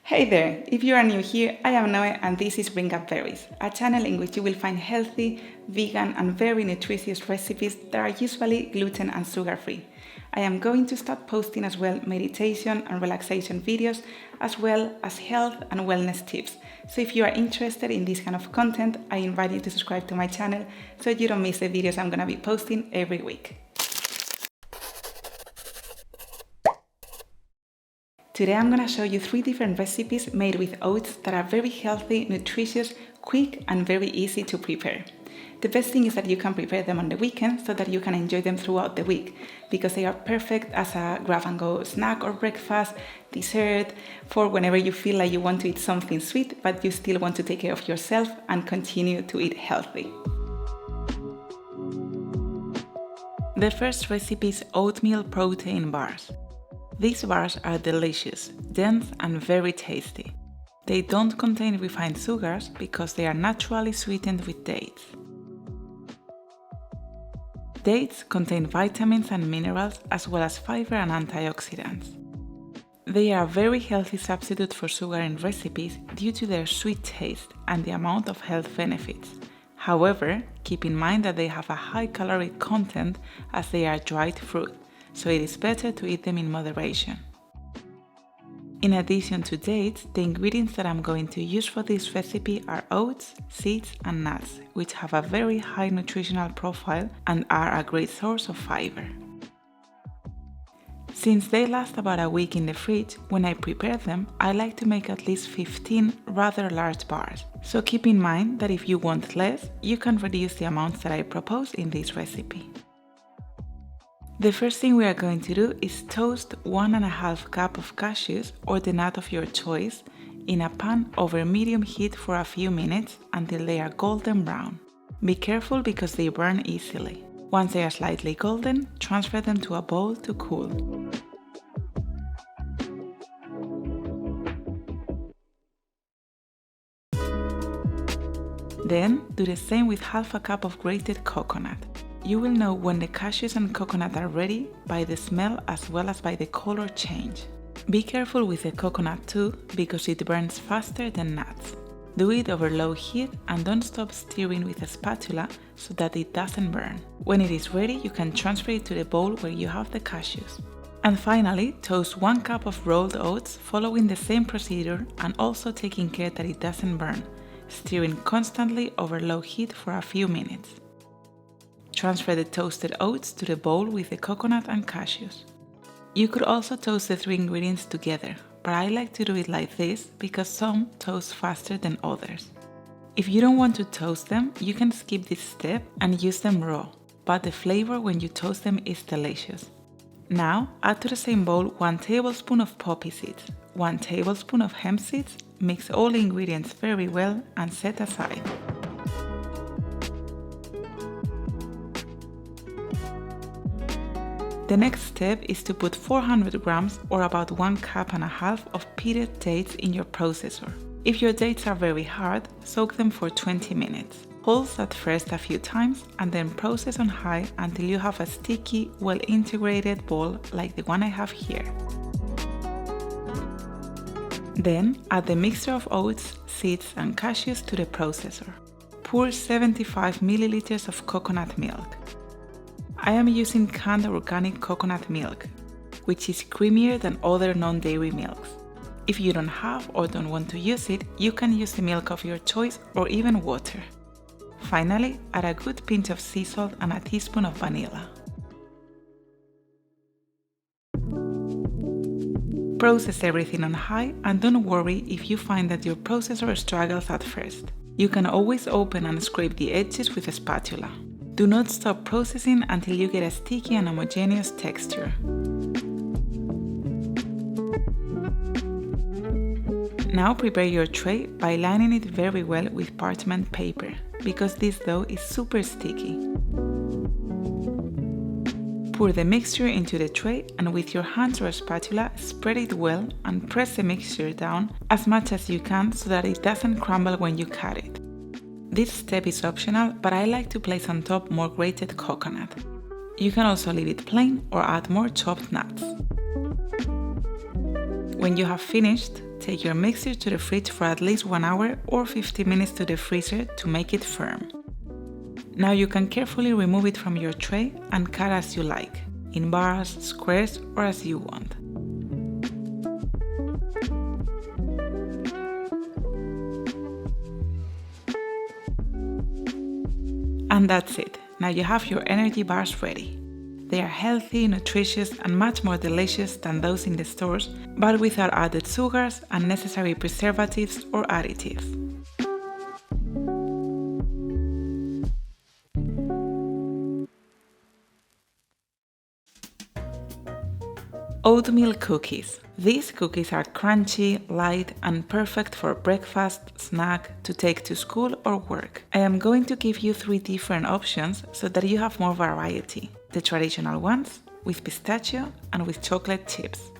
Hey there! If you are new here, I am Noe and this is Bring Up Berries, a channel in which you will find healthy, vegan and very nutritious recipes that are usually gluten and sugar free. I am going to start posting as well meditation and relaxation videos, as well as health and wellness tips. So if you are interested in this kind of content, I invite you to subscribe to my channel so you don't miss the videos I'm going to be posting every week. Today I'm going to show you 3 different recipes made with oats that are very healthy, nutritious, quick and very easy to prepare. The best thing is that you can prepare them on the weekend so that you can enjoy them throughout the week, because they are perfect as a grab-and-go snack or breakfast, dessert, for whenever you feel like you want to eat something sweet but you still want to take care of yourself and continue to eat healthy. The first recipe is oatmeal protein bars. These bars are delicious, dense and very tasty. They don't contain refined sugars because they are naturally sweetened with dates. Dates contain vitamins and minerals as well as fiber and antioxidants. They are a very healthy substitute for sugar in recipes due to their sweet taste and the amount of health benefits. However, keep in mind that they have a high calorie content as they are dried fruit, so it is better to eat them in moderation. In addition to dates, the ingredients that I'm going to use for this recipe are oats, seeds and nuts, which have a very high nutritional profile and are a great source of fiber. Since they last about a week in the fridge, when I prepare them, I like to make at least 15 rather large bars. So keep in mind that if you want less, you can reduce the amounts that I propose in this recipe. The first thing we are going to do is toast 1.5 cups of cashews or the nut of your choice in a pan over medium heat for a few minutes until they are golden brown. Be careful because they burn easily. Once they are slightly golden, transfer them to a bowl to cool. Then do the same with 1/2 cup of grated coconut. You will know when the cashews and coconut are ready by the smell as well as by the color change. Be careful with the coconut too, because it burns faster than nuts. Do it over low heat and don't stop stirring with a spatula so that it doesn't burn. When it is ready, you can transfer it to the bowl where you have the cashews. And finally, toast 1 cup of rolled oats, following the same procedure and also taking care that it doesn't burn, stirring constantly over low heat for a few minutes. Transfer the toasted oats to the bowl with the coconut and cashews. You could also toast the 3 ingredients together, but I like to do it like this because some toast faster than others. If you don't want to toast them, you can skip this step and use them raw, but the flavor when you toast them is delicious. Now, add to the same bowl 1 tablespoon of poppy seeds, 1 tablespoon of hemp seeds, mix all the ingredients very well and set aside. The next step is to put 400 grams or about 1.5 cups of pitted dates in your processor. If your dates are very hard, soak them for 20 minutes. Pulse at first a few times and then process on high until you have a sticky, well-integrated ball like the one I have here. Then add the mixture of oats, seeds and cashews to the processor. Pour 75 milliliters of coconut milk. I am using canned organic coconut milk, which is creamier than other non-dairy milks. If you don't have or don't want to use it, you can use the milk of your choice or even water. Finally, add a good pinch of sea salt and a teaspoon of vanilla. Process everything on high and don't worry if you find that your processor struggles at first. You can always open and scrape the edges with a spatula. Do not stop processing until you get a sticky and homogeneous texture. Now prepare your tray by lining it very well with parchment paper, because this dough is super sticky. Pour the mixture into the tray and with your hands or a spatula spread it well and press the mixture down as much as you can so that it doesn't crumble when you cut it. This step is optional, but I like to place on top more grated coconut. You can also leave it plain or add more chopped nuts. When you have finished, take your mixture to the fridge for at least 1 hour or 50 minutes to the freezer to make it firm. Now you can carefully remove it from your tray and cut as you like, in bars, squares, or as you want. And that's it. Now you have your energy bars ready. They are healthy, nutritious, and much more delicious than those in the stores, but without added sugars, unnecessary preservatives, or additives. Oatmeal cookies. These cookies are crunchy, light, and perfect for breakfast, snack, to take to school or work. I am going to give you 3 different options so that you have more variety. The traditional ones, with pistachio and with chocolate chips.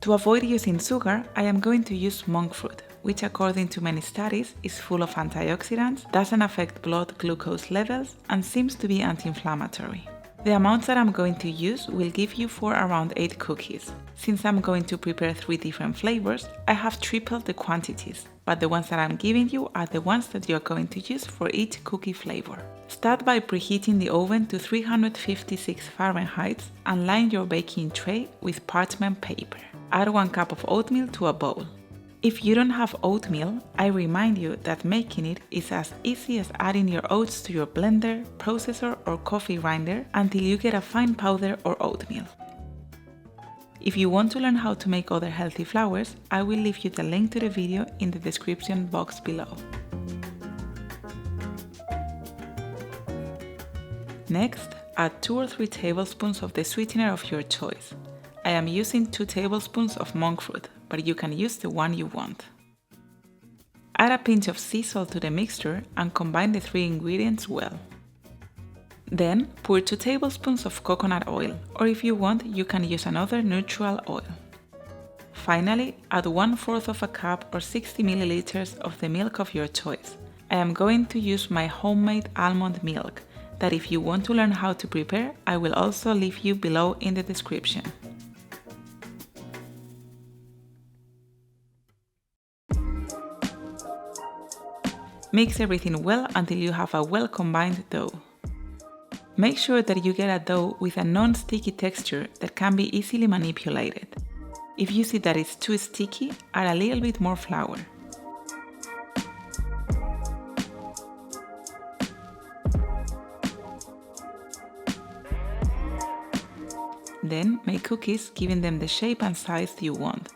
To avoid using sugar, I am going to use monk fruit, which according to many studies is full of antioxidants, doesn't affect blood glucose levels, and seems to be anti-inflammatory. The amounts that I'm going to use will give you for around 8 cookies. Since I'm going to prepare 3 different flavors, I have tripled the quantities, but the ones that I'm giving you are the ones that you're going to use for each cookie flavor. Start by preheating the oven to 356 Fahrenheit and line your baking tray with parchment paper. Add 1 cup of oatmeal to a bowl. If you don't have oatmeal, I remind you that making it is as easy as adding your oats to your blender, processor, or coffee grinder until you get a fine powder or oatmeal. If you want to learn how to make other healthy flours, I will leave you the link to the video in the description box below. Next, add 2 or 3 tablespoons of the sweetener of your choice. I am using 2 tablespoons of monk fruit, but you can use the one you want. Add a pinch of sea salt to the mixture and combine the 3 ingredients well. Then pour 2 tablespoons of coconut oil, or if you want, you can use another neutral oil. Finally, add 1/4 of a cup or 60 milliliters of the milk of your choice. I am going to use my homemade almond milk, that if you want to learn how to prepare, I will also leave you below in the description. Mix everything well until you have a well-combined dough. Make sure that you get a dough with a non-sticky texture that can be easily manipulated. If you see that it's too sticky, add a little bit more flour. Then make cookies, giving them the shape and size you want,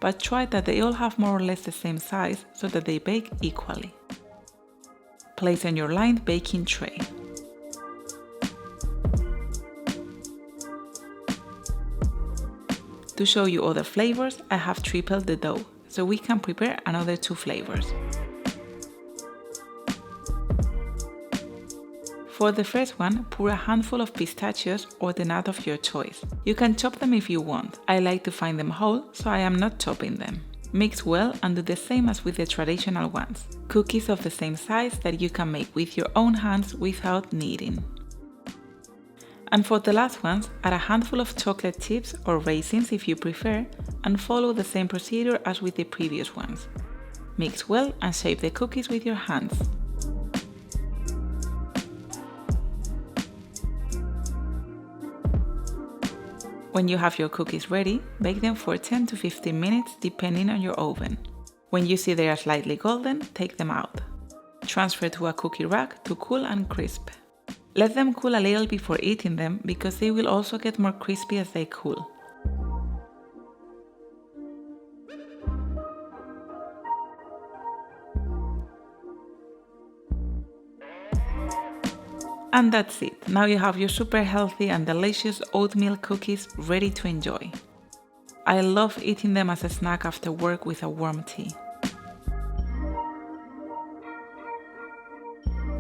but try that they all have more or less the same size so that they bake equally. Place on your lined baking tray. To show you other flavors, I have tripled the dough, so we can prepare another 2 flavors. For the first one, pour a handful of pistachios or the nut of your choice. You can chop them if you want. I like to find them whole, so I am not chopping them. Mix well and do the same as with the traditional ones. Cookies of the same size that you can make with your own hands without kneading. And for the last ones, add a handful of chocolate chips or raisins if you prefer, and follow the same procedure as with the previous ones. Mix well and shape the cookies with your hands. When you have your cookies ready, bake them for 10 to 15 minutes depending on your oven. When you see they are slightly golden, take them out. Transfer to a cookie rack to cool and crisp. Let them cool a little before eating them because they will also get more crispy as they cool. And that's it. Now you have your super healthy and delicious oatmeal cookies ready to enjoy. I love eating them as a snack after work with a warm tea.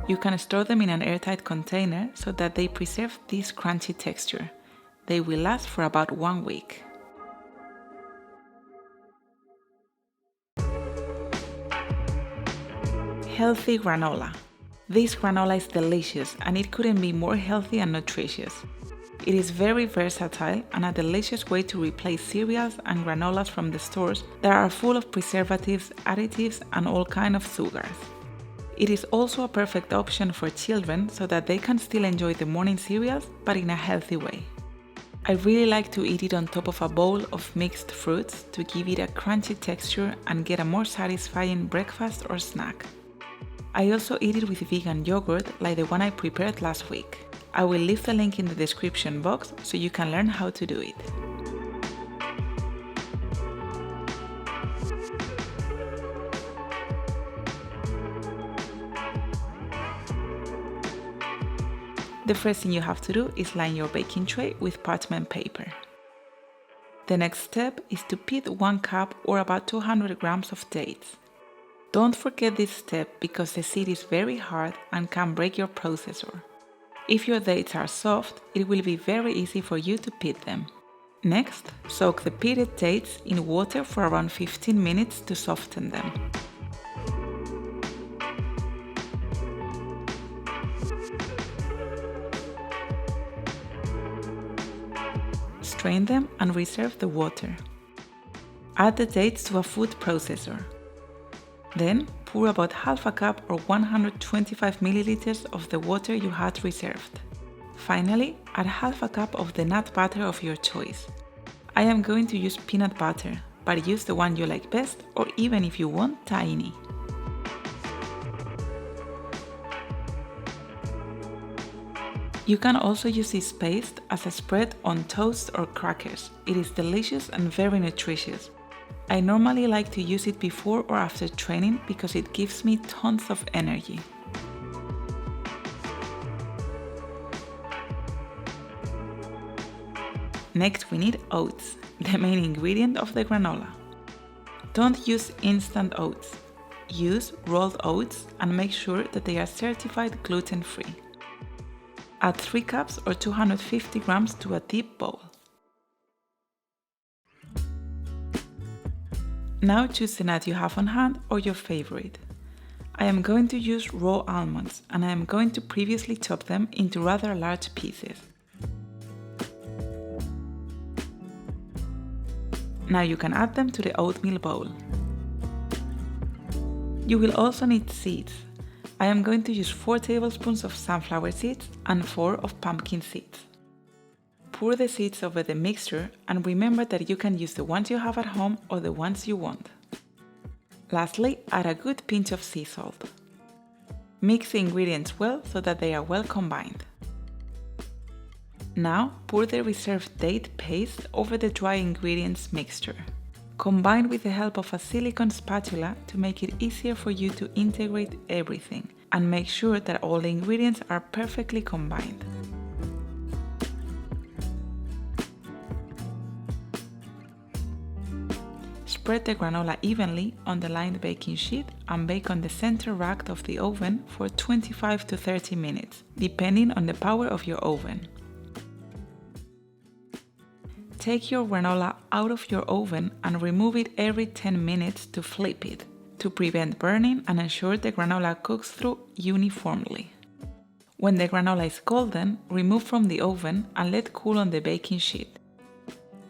You can store them in an airtight container so that they preserve this crunchy texture. They will last for about 1 week. Healthy granola. This granola is delicious and it couldn't be more healthy and nutritious. It is very versatile and a delicious way to replace cereals and granolas from the stores that are full of preservatives, additives, and all kinds of sugars. It is also a perfect option for children so that they can still enjoy the morning cereals, but in a healthy way. I really like to eat it on top of a bowl of mixed fruits to give it a crunchy texture and get a more satisfying breakfast or snack. I also eat it with vegan yogurt like the one I prepared last week. I will leave the link in the description box so you can learn how to do it. The first thing you have to do is line your baking tray with parchment paper. The next step is to pit 1 cup or about 200 grams of dates. Don't forget this step because the seed is very hard and can break your processor. If your dates are soft, it will be very easy for you to pit them. Next, soak the pitted dates in water for around 15 minutes to soften them. Strain them and reserve the water. Add the dates to a food processor. Then pour about half a cup or 125 milliliters of the water you had reserved. Finally, add half a cup of the nut butter of your choice. I am going to use peanut butter, but use the one you like best, or even if you want, tiny. You can also use this paste as a spread on toast or crackers. It is delicious and very nutritious. I normally like to use it before or after training because it gives me tons of energy. Next we need oats, the main ingredient of the granola. Don't use instant oats. Use rolled oats and make sure that they are certified gluten-free. Add 3 cups or 250 grams to a deep bowl. Now choose the nut you have on hand or your favorite. I am going to use raw almonds and I am going to previously chop them into rather large pieces. Now you can add them to the oatmeal bowl. You will also need seeds. I am going to use 4 tablespoons of sunflower seeds and 4 of pumpkin seeds. Pour the seeds over the mixture and remember that you can use the ones you have at home or the ones you want. Lastly, add a good pinch of sea salt. Mix the ingredients well so that they are well combined. Now pour the reserved date paste over the dry ingredients mixture. Combine with the help of a silicone spatula to make it easier for you to integrate everything and make sure that all the ingredients are perfectly combined. Spread the granola evenly on the lined baking sheet and bake on the center rack of the oven for 25 to 30 minutes, depending on the power of your oven. Take your granola out of your oven and remove it every 10 minutes to flip it, to prevent burning and ensure the granola cooks through uniformly. When the granola is golden, remove from the oven and let cool on the baking sheet.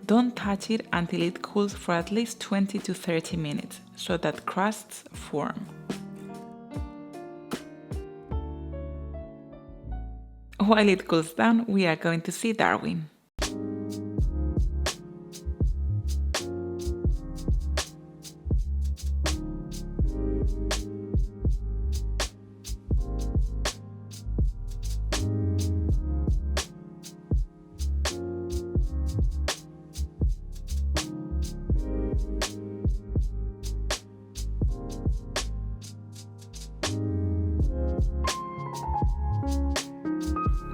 Don't touch it until it cools for at least 20 to 30 minutes, so that crusts form. While it cools down, we are going to see Darwin.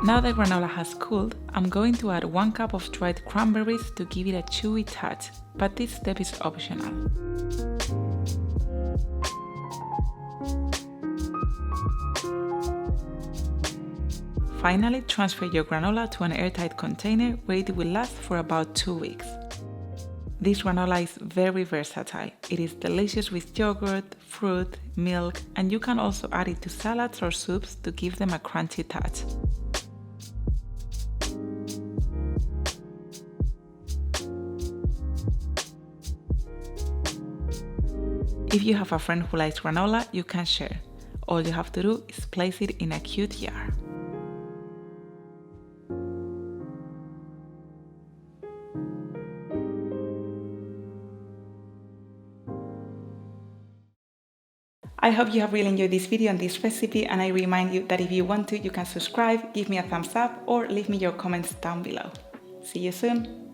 Now the granola has cooled, I'm going to add 1 cup of dried cranberries to give it a chewy touch, but this step is optional. Finally, transfer your granola to an airtight container where it will last for about 2 weeks. This granola is very versatile. It is delicious with yogurt, fruit, milk, and you can also add it to salads or soups to give them a crunchy touch. If you have a friend who likes granola, you can share. All you have to do is place it in a cute jar. I hope you have really enjoyed this video and this recipe, and I remind you that if you want to, you can subscribe, give me a thumbs up, or leave me your comments down below. See you soon!